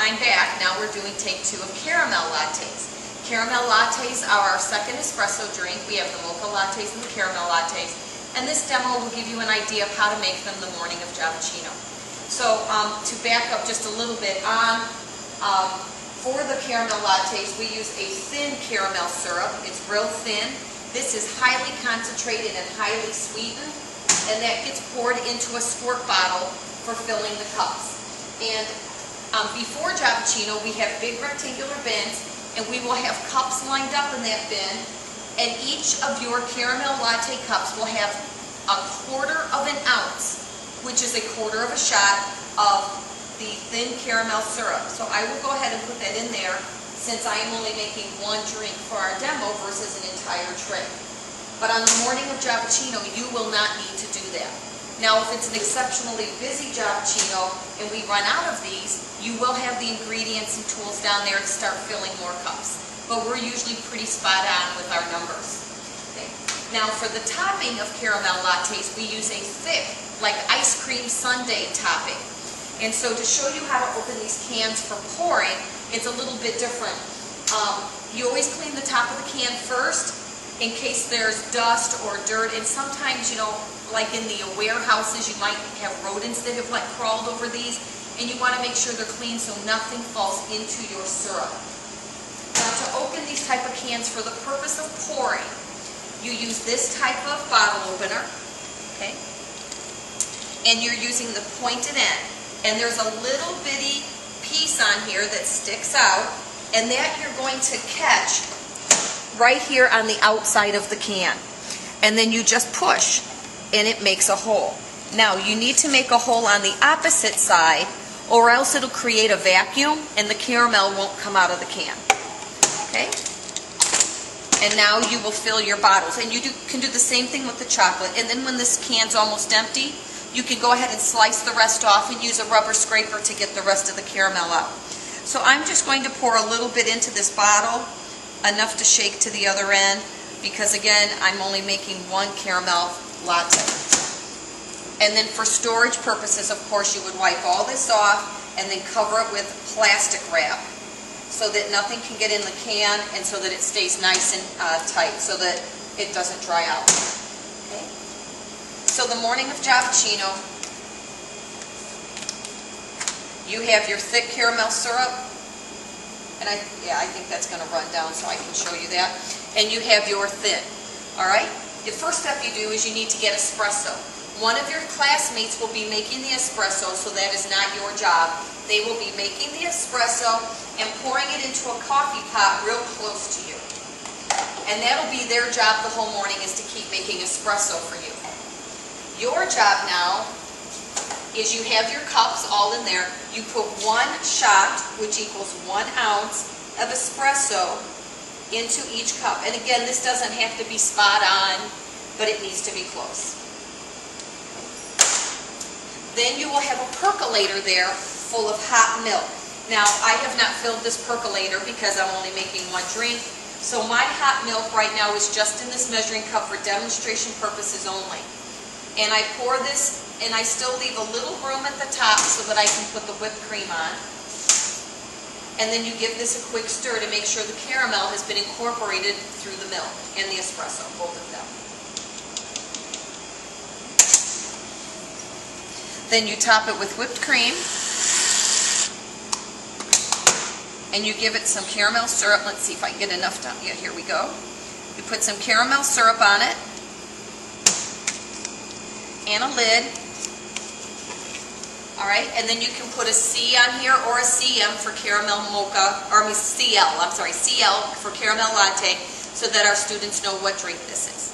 I'm back. Now we're doing take 2 of caramel lattes. Caramel lattes are our second espresso drink. We have the mocha lattes and the caramel lattes. And this demo will give you an idea of how to make them the morning of Javaccino. So to back up just a little bit, for the caramel lattes, we use a thin caramel syrup. It's real thin. This is highly concentrated and highly sweetened, and that gets poured into a squirt bottle for filling the cups. And before Javaccino, we have big rectangular bins, and we will have cups lined up in that bin, and each of your caramel latte cups will have 1/4 of an ounce, which is 1/4 of a shot of the thin caramel syrup. So I will go ahead and put that in there, since I am only making one drink for our demo versus an entire tray. But on the morning of Javaccino, you will not need to do that. Now, if it's an exceptionally busy Javaccino and we run out of these, you will have the ingredients and tools down there to start filling more cups. But we're usually pretty spot on with our numbers. Okay. Now, for the topping of caramel lattes, we use a thick, like ice cream sundae topping. And so to show you how to open these cans for pouring, it's a little bit different. You always clean the top of the can first in case there's dust or dirt. And sometimes, you know, like in the warehouses, you might have rodents that have like crawled over these. And you want to make sure they're clean so nothing falls into your syrup. Now, to open these type of cans for the purpose of pouring, you use this type of bottle opener, okay? And you're using the pointed end. And there's a little bitty piece on here that sticks out, and that you're going to catch right here on the outside of the can. And then you just push, and it makes a hole. Now, you need to make a hole on the opposite side, or else it'll create a vacuum, and the caramel won't come out of the can. Okay? And now you will fill your bottles. And you can do the same thing with the chocolate. And then when this can's almost empty, you can go ahead and slice the rest off and use a rubber scraper to get the rest of the caramel out. So I'm just going to pour a little bit into this bottle, enough to shake to the other end, because again, I'm only making one caramel latte. And then for storage purposes, of course, you would wipe all this off and then cover it with plastic wrap so that nothing can get in the can and so that it stays nice and tight so that it doesn't dry out. Okay? So the morning of Javaccino, you have your thick caramel syrup, and I think that's going to run down so I can show you that, and you have your thin. All right? The first step you do is you need to get espresso. One of your classmates will be making the espresso, so that is not your job. They will be making the espresso and pouring it into a coffee pot real close to you. And that'll be their job the whole morning, is to keep making espresso for you. Your job now is you have your cups all in there. You put 1 shot, which equals 1 ounce of espresso into each cup. And again, this doesn't have to be spot on, but it needs to be close. Then you will have a percolator there full of hot milk. Now, I have not filled this percolator because I'm only making one drink. So my hot milk right now is just in this measuring cup for demonstration purposes only. And I pour this, and I still leave a little room at the top so that I can put the whipped cream on. And then you give this a quick stir to make sure the caramel has been incorporated through the milk and the espresso, both of them. Then you top it with whipped cream, and you give it some caramel syrup. Let's see if I can get enough down. Yeah, here we go. You put some caramel syrup on it, and a lid. All right, and then you can put a C on here or a CM for caramel mocha, or I mean CL, I'm sorry, CL for caramel latte, so that our students know what drink this is.